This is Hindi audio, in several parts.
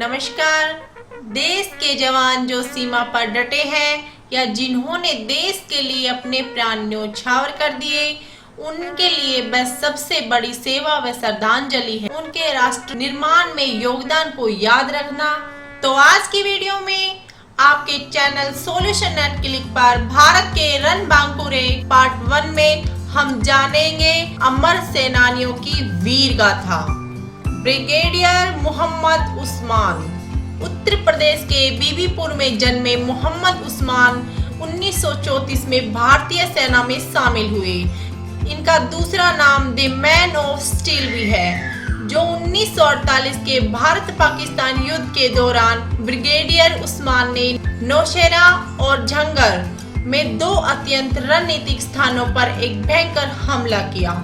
नमस्कार। देश के जवान जो सीमा पर डटे हैं या जिन्होंने देश के लिए अपने प्राण न्यौछावर कर दिए, उनके लिए बस सबसे बड़ी सेवा व श्रद्धांजलि है उनके राष्ट्र निर्माण में योगदान को याद रखना। तो आज की वीडियो में आपके चैनल सॉल्यूशन नेट क्लिक पर भारत के रणबांकुरे पार्ट 1 में हम जानेंगे अमर सेनानियों की वीर गाथा। ब्रिगेडियर मोहम्मद उस्मान। उत्तर प्रदेश के बीबीपुर में जन्मे मोहम्मद उस्मान 1934 में भारतीय सेना में शामिल हुए। इनका दूसरा नाम द मैन ऑफ स्टील भी है, जो 1948 के भारत पाकिस्तान युद्ध के दौरान ब्रिगेडियर उस्मान ने नौशेरा और झंगर में 2 अत्यंत रणनीतिक स्थानों पर एक भयंकर हमला किया।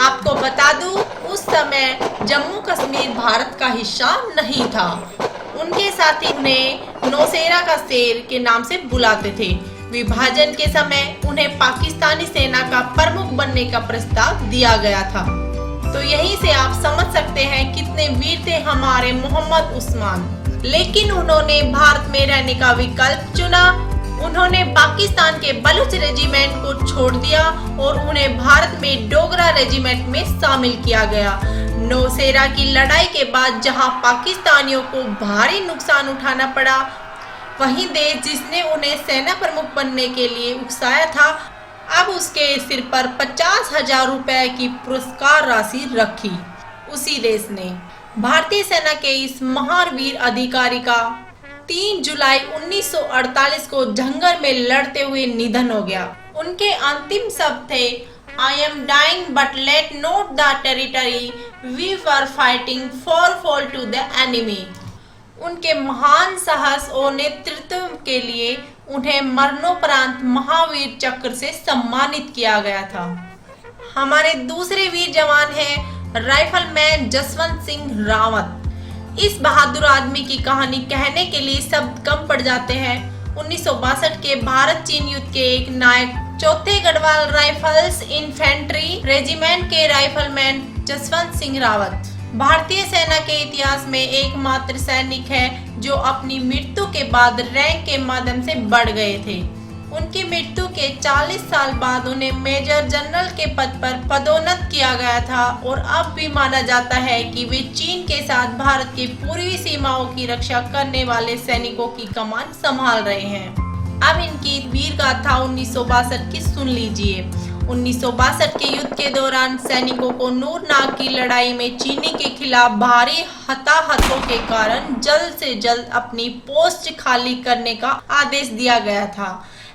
आपको बता दूं, उस समय जम्मू कश्मीर भारत का हिस्सा नहीं था। उनके साथी उन्हें नौशेरा का शेर के नाम से बुलाते थे। विभाजन के समय उन्हें पाकिस्तानी सेना का प्रमुख बनने का प्रस्ताव दिया गया था। तो यहीं से आप समझ सकते हैं कितने वीर थे हमारे मोहम्मद उस्मान। लेकिन उन्होंने भारत में रहने का विकल्प चुना। उन्होंने पाकिस्तान के बलूच रेजिमेंट को छोड़ दिया और उन्हें भारत में डोगरा रेजिमेंट में शामिल किया गया। नौशेरा की लड़ाई के बाद जहां पाकिस्तानियों को भारी नुकसान उठाना पड़ा, वहीं देश जिसने उन्हें सेना प्रमुख बनने के लिए उकसाया था, अब उसके सिर पर 50,000 रुपए की पुरस्कार राशि रखी। उसी देश ने भारतीय सेना के इस महान वीर अधिकारी का 3 जुलाई 1948 को झंगर में लड़ते हुए निधन हो गया। उनके अंतिम शब्द थे, I am dying but let not the territory we were fighting for fall to the enemy. उनके महान साहस और नेतृत्व के लिए उन्हें मरणोपरांत महावीर चक्र से सम्मानित किया गया था। हमारे दूसरे वीर जवान हैं राइफलमैन जसवंत सिंह रावत। इस बहादुर आदमी की कहानी कहने के लिए शब्द कम पड़ जाते हैं। 1962 के भारत चीन युद्ध के एक नायक, चौथे गढ़वाल राइफल्स इन्फेंट्री रेजिमेंट के राइफलमैन जसवंत सिंह रावत भारतीय सेना के इतिहास में एकमात्र सैनिक है जो अपनी मृत्यु के बाद रैंक के माध्यम से बढ़ गए थे। उनकी मृत्यु के 40 साल बाद उन्हें मेजर जनरल के पद पर पदोन्नत किया गया था और अब भी माना जाता है कि वे चीन के साथ भारत की पूर्वी सीमाओं की रक्षा करने वाले सैनिकों की कमान संभाल रहे हैं। अब इनकी वीर गाथा 1962 की सुन लीजिए। 1962 के युद्ध के दौरान सैनिकों को नूरनाग की लड़ाई में चीनी के खिलाफ भारी हताहतों के कारण जल्द से जल्द अपनी पोस्ट खाली करने का आदेश दिया गया था,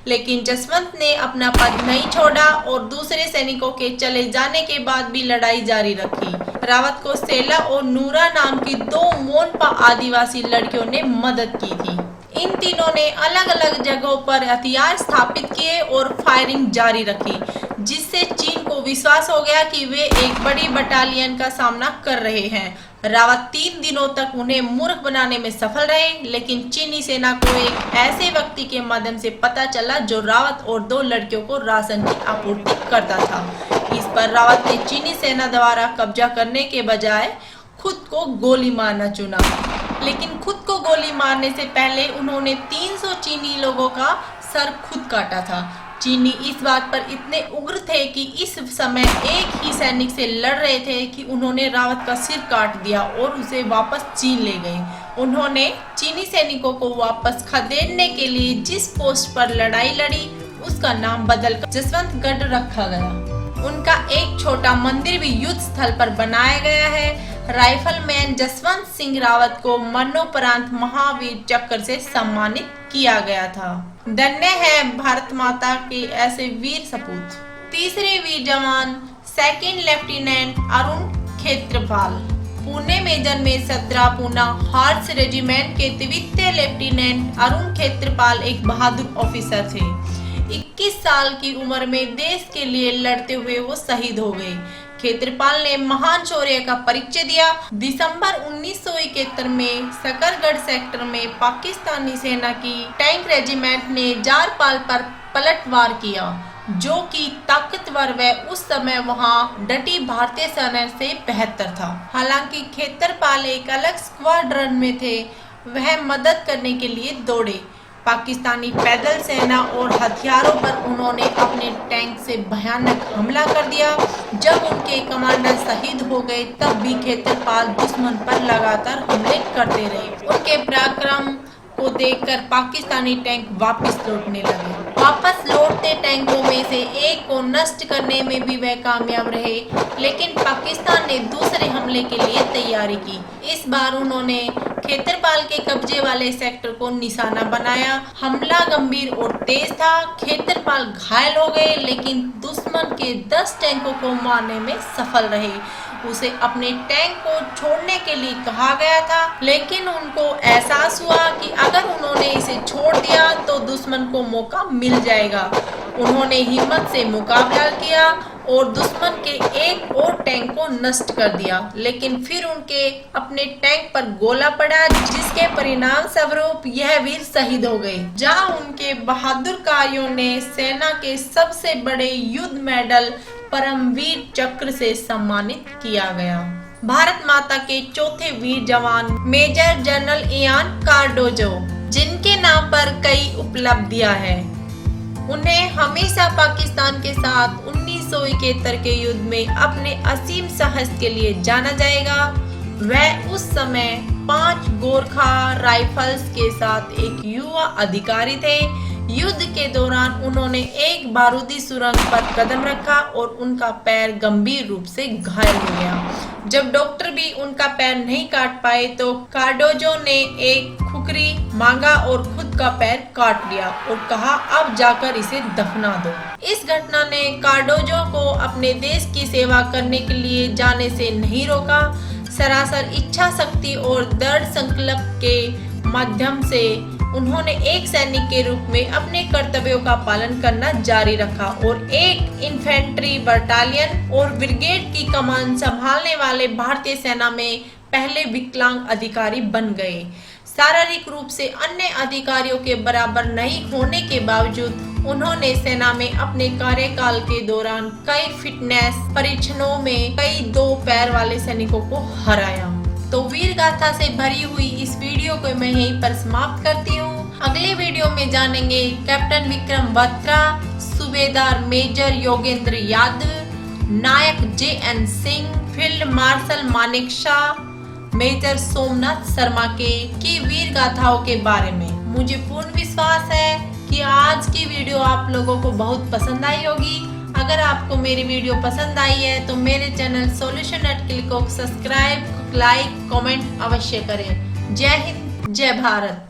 लेकिन जसवंत ने अपना पद नहीं छोड़ा और दूसरे सैनिकों के चले जाने के बाद भी लड़ाई जारी रखी। रावत को सेला और नूरा नाम की 2 मोनपा आदिवासी लड़कियों ने मदद की थी। इन तीनों ने अलग अलग जगहों पर हथियार स्थापित किए और फायरिंग जारी रखी, जिससे चीन को विश्वास हो गया कि वे एक बड़ी बटालियन का सामना कर रहे हैं। रावत 3 दिनों तक उन्हें मूर्ख बनाने में सफल रहे, लेकिन चीनी सेना को एक ऐसे व्यक्ति के माध्यम से पता चला जो रावत और 2 लड़कियों को राशन की आपूर्ति करता था। इस पर रावत ने चीनी सेना द्वारा कब्जा करने के बजाय खुद को गोली मारना चुना, लेकिन खुद को गोली मारने से पहले उन्होंने 300 चीनी लोगों का सर खुद काटा था। चीनी इस बात पर इतने उग्र थे कि इस समय एक ही सैनिक से लड़ रहे थे कि उन्होंने रावत का सिर काट दिया और उसे वापस चीन ले गए। उन्होंने चीनी सैनिकों को वापस खदेड़ने के लिए जिस पोस्ट पर लड़ाई लड़ी, उसका नाम बदलकर जसवंतगढ़ रखा गया। उनका एक छोटा मंदिर भी युद्ध स्थल पर बनाया गया है। राइफलमैन जसवंत सिंह रावत को मरणोपरांत महावीर चक्र से सम्मानित किया गया था। धन्य है भारत माता के ऐसे वीर सपूत। तीसरे वीर जवान सेकंड लेफ्टिनेंट अरुण खेत्रपाल। पुणे में जन्मे 17 पूना हार्स रेजिमेंट के द्वितीय लेफ्टिनेंट अरुण खेत्रपाल एक बहादुर ऑफिसर थे। 21 साल की उम्र में देश के लिए लड़ते हुए वो शहीद हो गए। खेत्रपाल ने महान शौर्य का परिचय दिया। दिसंबर 1971 में सकरगढ़ सेक्टर में पाकिस्तानी सेना की टैंक रेजिमेंट ने जारपाल पर पलटवार किया। जो कि ताकतवर व उस समय वहां डटी भारतीय सेना से बेहतर था। हालांकि खेतरपाल एक अलग स्क्वाड्रन में थे, वह मदद करने के लिए दौड़े। पाकिस्तानी पैदल सेना और हथियारों पर उन्होंने अपने टैंक से भयानक हमला कर दिया। जब उनके कमांडर शहीद हो गए तब भी खेतरपाल दुश्मन पर लगातार हमले करते रहे। उनके पराक्रम को देखकर पाकिस्तानी टैंक वापस लौटने लगे। वापस लौटते टैंकों में से एक को नष्ट करने में भी वह कामयाब रहे, लेकिन पाकिस्तान ने दूसरे हमले के लिए तैयारी की। इस बार उन्होंने खेतरपाल के कब्जे वाले सेक्टर को निशाना बनाया। हमला गंभीर और तेज था। खेतरपाल घायल हो गए, लेकिन दुश्मन के 10 टैंकों को मारने में सफल रहे। उसे अपने टैंक को छोड़ने के लिए कहा गया था, लेकिन उनको एहसास हुआ कि अगर उन्होंने इसे छोड़ दिया तो दुश्मन को मौका मिल जाएगा। उन्होंने हिम्मत से मुकाबला किया और दुश्मन के एक और टैंक को नष्ट कर दिया, लेकिन फिर उनके अपने टैंक पर गोला पड़ा, जिसके परिणाम स्वरूप यह वीर शहीद हो गए। जहां उनके बहादुर कार्यों ने सेना के सबसे बड़े युद्ध मेडल परमवीर चक्र से सम्मानित किया गया। भारत माता के चौथे वीर जवान मेजर जनरल इयान कार्डोजो, जिनके नाम पर कई उपलब्धियां हैं, उन्हें हमेशा पाकिस्तान के साथ 1971 के युद्ध में अपने असीम साहस के लिए जाना जाएगा। वह उस समय 5 गोरखा राइफल्स के साथ एक युवा अधिकारी थे। युद्ध के दौरान उन्होंने एक बारूदी सुरंग पर कदम रखा और उनका पैर गंभीर रूप से घायल हो गया। जब डॉक्टर भी उनका पैर नहीं काट पाए तो कार्डोजो ने एक खुकरी मांगा और खुद का पैर काट लिया और कहा, अब जाकर इसे दफना दो। इस घटना ने कार्डोजो को अपने देश की सेवा करने के लिए जाने से नहीं रोका। सरासर इच्छा शक्ति और दृढ़ संकल्प के माध्यम से उन्होंने एक सैनिक के रूप में अपने कर्तव्यों का पालन करना जारी रखा और एक इन्फेंट्री बटालियन और ब्रिगेड की कमान संभालने वाले भारतीय सेना में पहले विकलांग अधिकारी बन गए। शारीरिक रूप से अन्य अधिकारियों के बराबर नहीं होने के बावजूद उन्होंने सेना में अपने कार्यकाल के दौरान कई फिटनेस परीक्षणों में कई 2 पैर वाले सैनिकों को हराया। तो वीर गाथा से भरी हुई इस वीडियो को मैं यहीं पर समाप्त करती हूँ। अगले वीडियो में जानेंगे कैप्टन विक्रम बत्रा, सूबेदार मेजर योगेंद्र यादव, नायक JN Singh, field marshal Manek Shah, major Somnath Sharma की वीर गाथाओं के बारे में। मुझे पूर्ण विश्वास है कि आज की वीडियो आप लोगों को बहुत पसंद आई होगी। अगर आपको मेरी वीडियो पसंद आई है तो मेरे चैनल सॉल्यूशन एट क्लिक को सब्सक्राइब, लाइक, कमेंट अवश्य करें। जय हिंद, जय भारत।